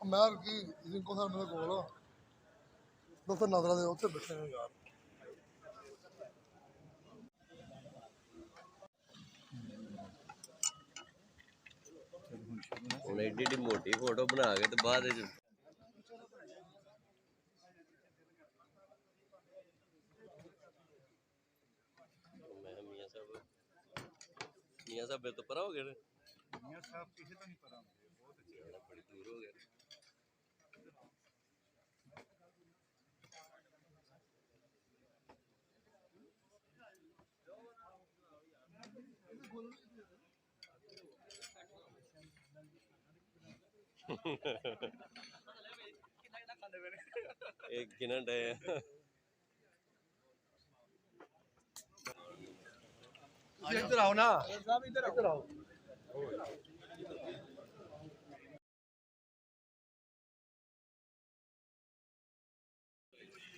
मैं की जिनको सर मेरे को दफ्तर नादरा दे उत्थे बैठे हैं यार। ਹੁਣ ਏਡੀ ਮੋਟੀ ਫੋਟੋ ਬਣਾ ਕੇ ਤੇ ਬਾਅਦ ਵਿੱਚ ਮੈਂ ਮੀਆਂ ਸਾਹਿਬ ਤੋਂ ਪਰਾ ਹੋ ਗਏ ਨੇ। ਮੀਆਂ ਸਾਹਿਬ ਕਿਸੇ ਤੋਂ ਨਹੀਂ ਪਰਾ ਹੁੰਦੇ, ਬਹੁਤ ਅੱਛੇ ਬੜੀ ਦੂਰ ਹੋ ਗਏ। एक गिनट है इधर आओ ना, इधर आओ।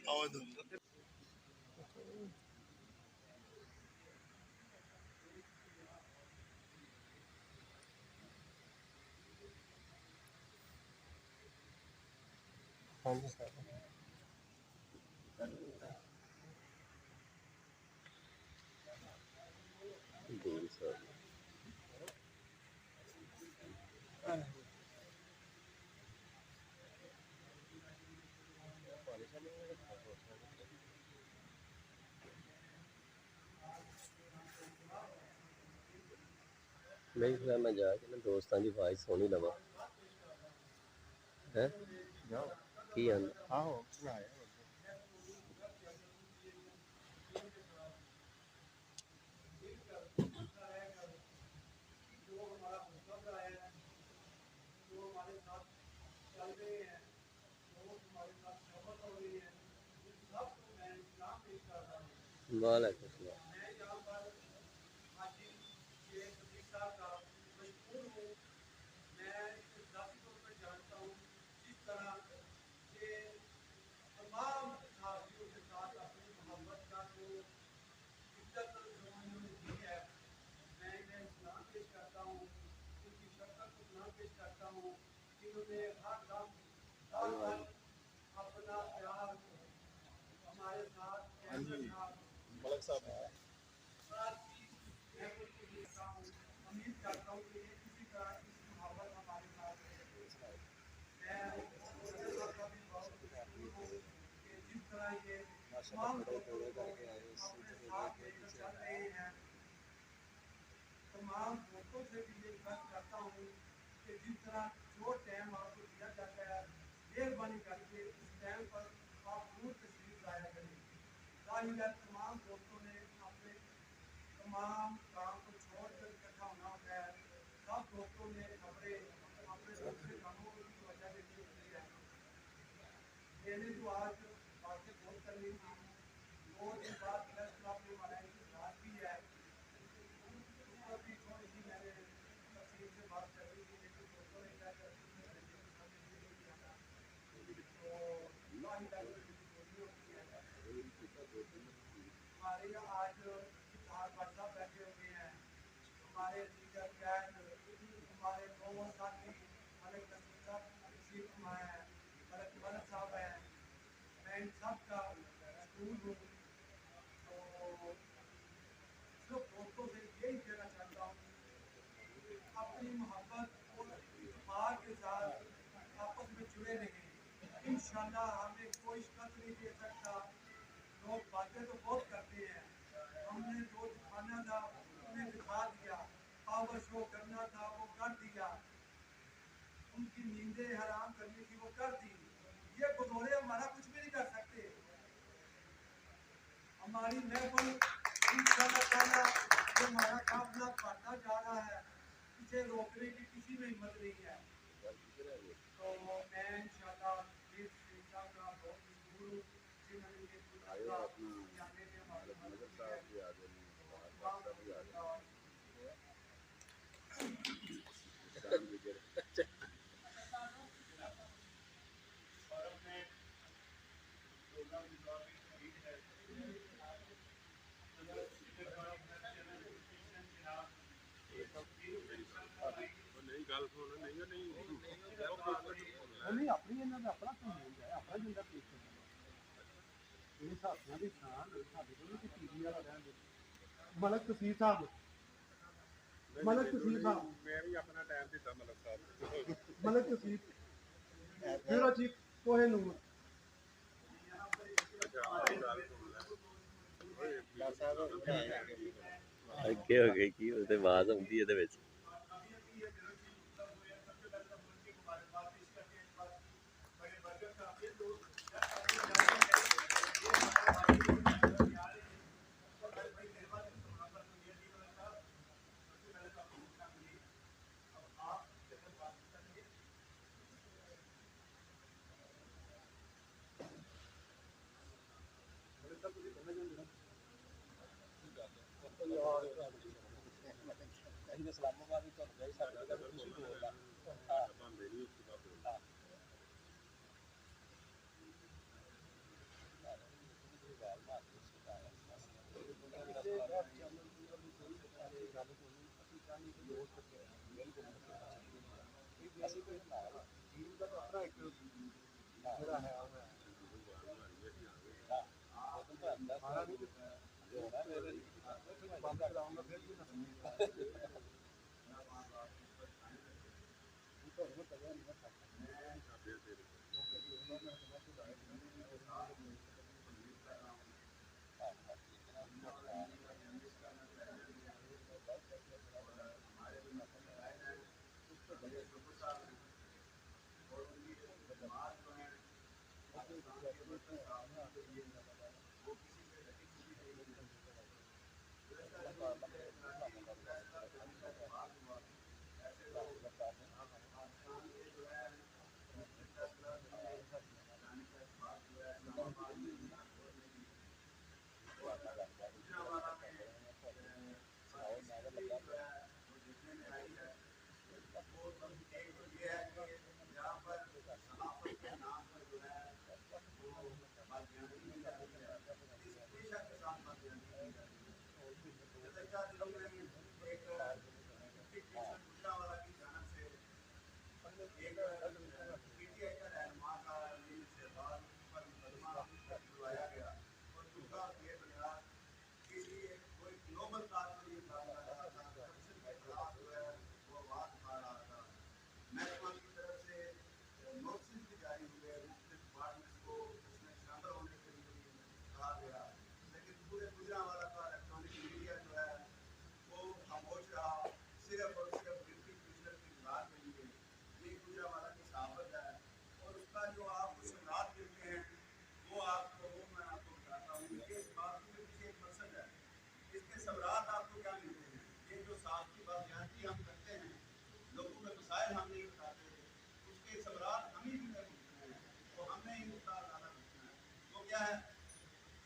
आओ इधर। हाँ जी सर। नहीं फिर मैं जाके ना दोस्तों की आवाज़ सुनी लवा है की आंदा आहो बनाया वालेकुम सलाम। मलक साहब तमाम दोस्तों से भी ये रिक्वेस्ट करता हूँ कि जिस तरह जो टाइम आपको दिया जाता है मेहरबानी करके उस टाइम पर आप जरूर तशरीफ लाया करें। जाहिर है तमाम दोस्तों ने अपने तमाम काम को छोड़ कर इकट्ठा होना होता है। सब दोस्तों ने अपने दूसरे कामों की वजह से की है। मैंने तो आज बातें बहुत करनी थी, 2 दिन बाद प्रेस क्लब में मनाई की बात भी है, थोड़ी सी मैंने तफसील से बात कर ली थी, लेकिन दोस्तों ने क्या कर हमारे यहाँ आज इफ्तार साहब बैठे हुए हैं, हमारे लीडर कैद हमारे दोनों साथी मलिक नसीम साहब तशरीफ फरमाए हैं, मलिक साहब हैं, मैं इन सब का स्कूल हूँ। तो सिर्फ दोस्तों से यही कहना चाहता हूँ, अपनी मोहब्बत और इत्तेफाक के साथ आपस में जुड़े रहें। इंशाल्लाह हमें कोई शिकस्त नहीं दे सकता। लोग बातें तो बहुत करते हैं, हमने जो दिखाना था उन्हें दिखा दिया, पावर शो करना था वो कर दिया, उनकी नींदें हराम करनी थी वो कर दी। ये बदौरे हमारा कुछ भी नहीं कर सकते। हमारी महफिल इंशाल्लाह ताला जो हमारा काफिला बढ़ता जा रहा है, इसे रोकने की किसी में हिम्मत नहीं है। तो मैं इंशाल्लाह इस शिक्षा का बहुत मशहूर हूँ, जिन्होंने ये जाने में हमारी मदद की है। नहीं गल सुन नहीं नहीं अपनी इन्हों का अपना कानून है, अपना जिंदा पेश करना ये साथियों की शान साढ़े को भी टीवी वाला रहने मलक तसीर साहब मलक तसीर साहब मैं भी अपना टाइम दिता मलक साहब मलक तसीर ब्यूरो चीफ कोहिनूर ਅੱਗੇ ਹੋ ਗਈ ਕੀ ਉਹਦੇ ਆਵਾਜ਼ ਆਉਂਦੀ ਇਹਦੇ ਵਿੱਚ इस्लामाबाद ही तुम गए साढ़े का कुछ नहीं बोलता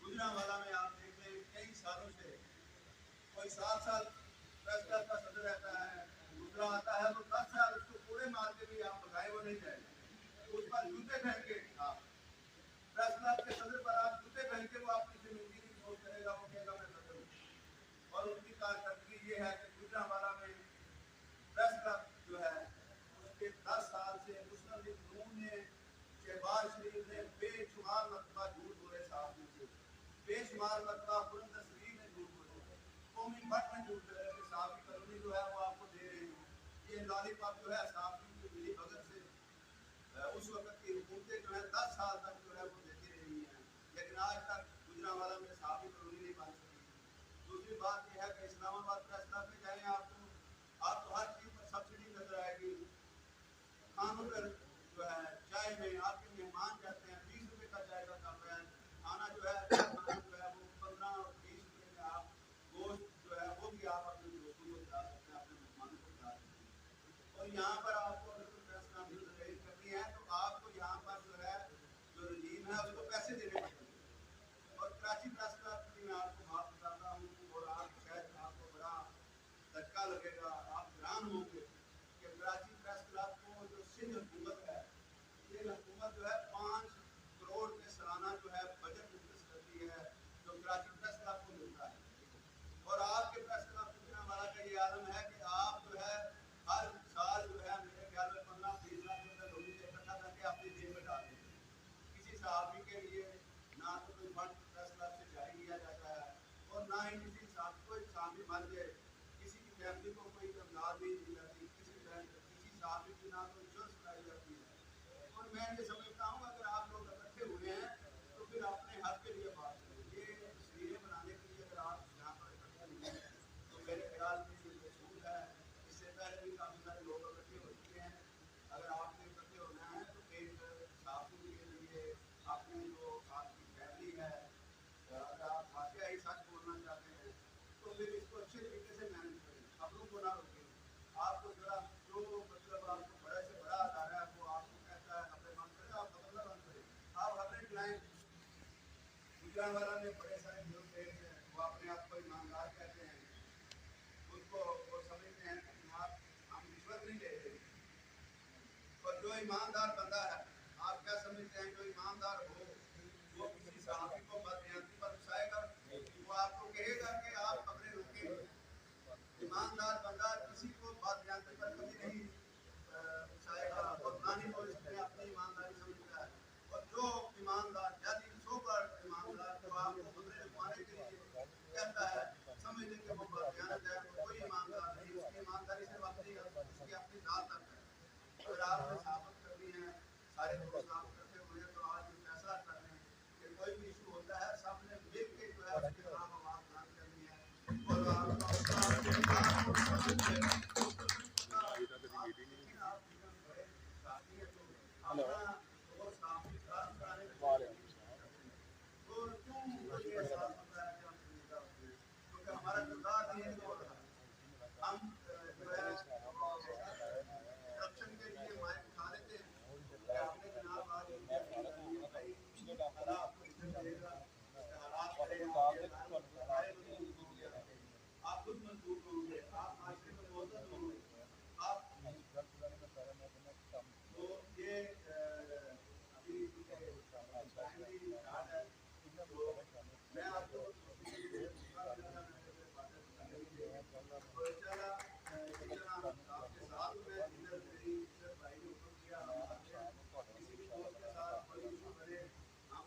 गुजरांवाला में आप देख रहे हैं कई सालों से कोई 7 साल प्रेस क्लब का सदर रहता है, दूसरा आता है तो 10 साल उसको पूरे मार के भी आप बताए वो नहीं जाएगा, उस पर जूते पहन के आप प्रेस क्लब के सदर पर आप जूते पहन के वो अपनी जिंदगी की सोच करेगा, वो कहेगा मैं सदर हूँ। और उनकी कारकर्दगी ये है कि गुजरांवाला में प्रेस क्लब जो है उसके 10 साल से मुस्लिम लीग नून ने शहबाज शरीफ ने बेशुमार मरतबा झूठ बोले साहब से, बेशुमार मरतबा पुरंदर शरीफ ने झूठ बोले, कौमी भट्ट ने झूठ बोले कि साहब की कॉलोनी जो है वो आपको दे रही है, ये लॉलीपॉप जो है साहब की मिली भगत से उस वक्त की हुकूमतें जो है 10 साल तक जो है वो देती रही हैं, लेकिन आज तक गुजरांवाला में साहब की कॉलोनी नहीं बन सकी। दूसरी बात यह है कि इस्लामाबाद प्रेस क्लब में जाएँ आपको हर चीज़ पर सब्सिडी नजर आएगी, खानों पर जो है चाय में आपके मेहमान जाते हैं 20 रुपये का चाय का कप है, खाना जो है खाना जो है वो 15 और 20 रुपये में आप गोश्त जो है वो भी आप अपने दोस्तों को खिला सकते हैं, अपने मेहमानों को खिला सकते हैं। और यहाँ पर आपको अगर कोई प्रेस कॉन्फ्रेंस अरेंज करनी है तो आपको यहाँ पर जो है जो रजीम है उसको पैसे देने पड़ेंगे। और कराची प्रेस क्लब की मैं आपको बात बताता हूँ और आप शायद आपको बड़ा धक्का लगेगा, आप हैरान होंगे कि कराची प्रेस क्लब को जो सिंध हुकूमत है, ये हुकूमत जो है 5 करोड़ के सालाना जो है बजट मुख्तस करती है जो कराची प्रेस क्लब को मिलता है। और आपके प्रेस क्लब गुजरांवाला का ये आलम है कि आप जो है हर साल जो है मेरे ख्याल में 15-20 लाख रुपये लोगों से इकट्ठा करके आप सहाफ़ी के लिए ना तो कोई फंड प्रेस क्लब से जारी किया जाता है और ना ही किसी कोई सहाफ़ी मर जाए किसी की फैमिली को कोई इमदाद नहीं दी जाती, किसी सहाफ़ी की ना कोई इंश्योरेंस कराई जाती है। और मैं ये समझता हूँ अगर आप लोग इकट्ठे हुए हैं तो फिर अपने हक के लिए बात करें। ये तस्वीरें बनाने के लिए अगर आप यहाँ पर इकट्ठे हुए हैं तो मेरे ख्याल में ये मशहूर है। इससे पहले भी काफ़ी सारे लोग इकट्ठे हो चुके हैं। अगर आपने इकट्ठे होना है तो एक सहाफ़ी के लिए अपनी जो आपकी फैमिली है, अगर आप वाकई ही सच बोलना चाहते हैं तो फिर इसको अच्छे तरीके से मैनेज करें, अपनों को ना रोकें। आपको जो मतलब आपको बड़े से बड़ा अदारा है वो आपको कहता है हमें बंद करें, आप बदलना बंद करें, आप हमें खिलाएं। गुजरांवाला में बड़े सारे लोग हैं वो अपने आप को ईमानदार कहते हैं, उनको वो समझते हैं कि आप हम रिश्वत नहीं लेते। और जो ईमानदार बंदा है, आप क्या समझते हैं जो ईमानदार हो वो किसी सहाफ़ी को बदनियती पर उकसाएगा? वो आपको कहेगा कि आप खबरें रोकें। ईमानदार बंदा किसी को बदनियती पर कभी नहीं उकसाएगा और ना ही वो इसमें अपनी ईमानदारी समझता है। और जो ईमानदार यानी सोबर ईमानदार जो आपको खबरें रुकवाने के लिए कहता है, समझ लें कि वो बदनियत है, वो कोई ईमानदार नहीं, उसकी ईमानदारी सिर्फ अपनी जात तक है। अगर आपने साबित करनी है, सारे दोस्त आप इकट्ठे हुए तो आज फैसला कर लें कि कोई भी इशू होता है सामने मिल के जो है उसके खिलाफ आवाज़ बुलंद करनी है। और हमारा किरदार नहीं है हम जो है करप्शन के लिए माइक उठा लेते हैं। आपने जनाब आज अल्लाह आपको इज्जत देगा, हालात आप खुद मजबूत होंगे, आप माशरे में मौजूद होंगे, आप तो ये अभी प्राइमरी कार्ड है तो मैं आपको आपके साथ में मेरी भाई ने हुक्म किया किसी भी दोस्त के साथ कोई इशू करे हम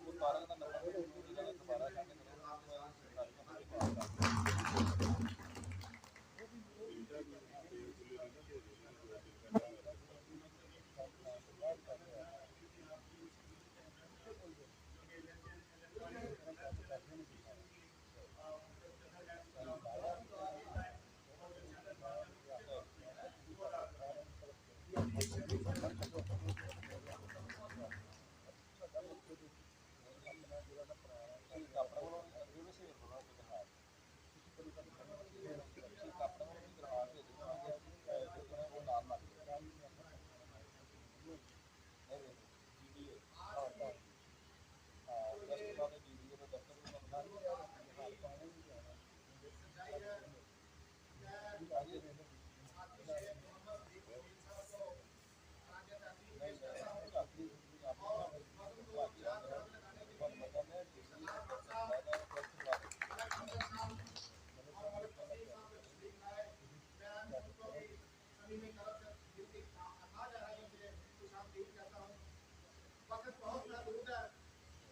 वक्त बहुत महदूद है।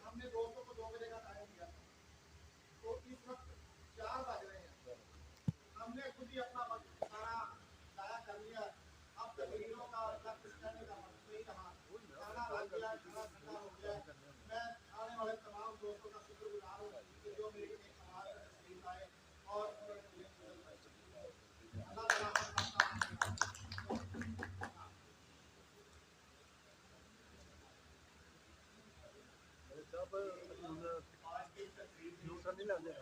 हमने दोस्तों को 2 बजे का टाइम दिया था तो इस वक्त 4 बज रहे हैं। हमने खुद ही अपना वक्त सारा जाया कर लिया। अब तकरीरों का वक्त करने का वक्त नहीं रहा, खाना रख गया, खाना ठंडा हो गया। मैं आने वाले तमाम दोस्तों का शुक्रगुजार हूँ कि जो मेरी एक आवाज़ में तस्लीम आए और अल्लाह ताला नहीं लाते नहीं लाते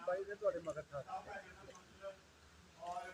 भाई ने मगर था और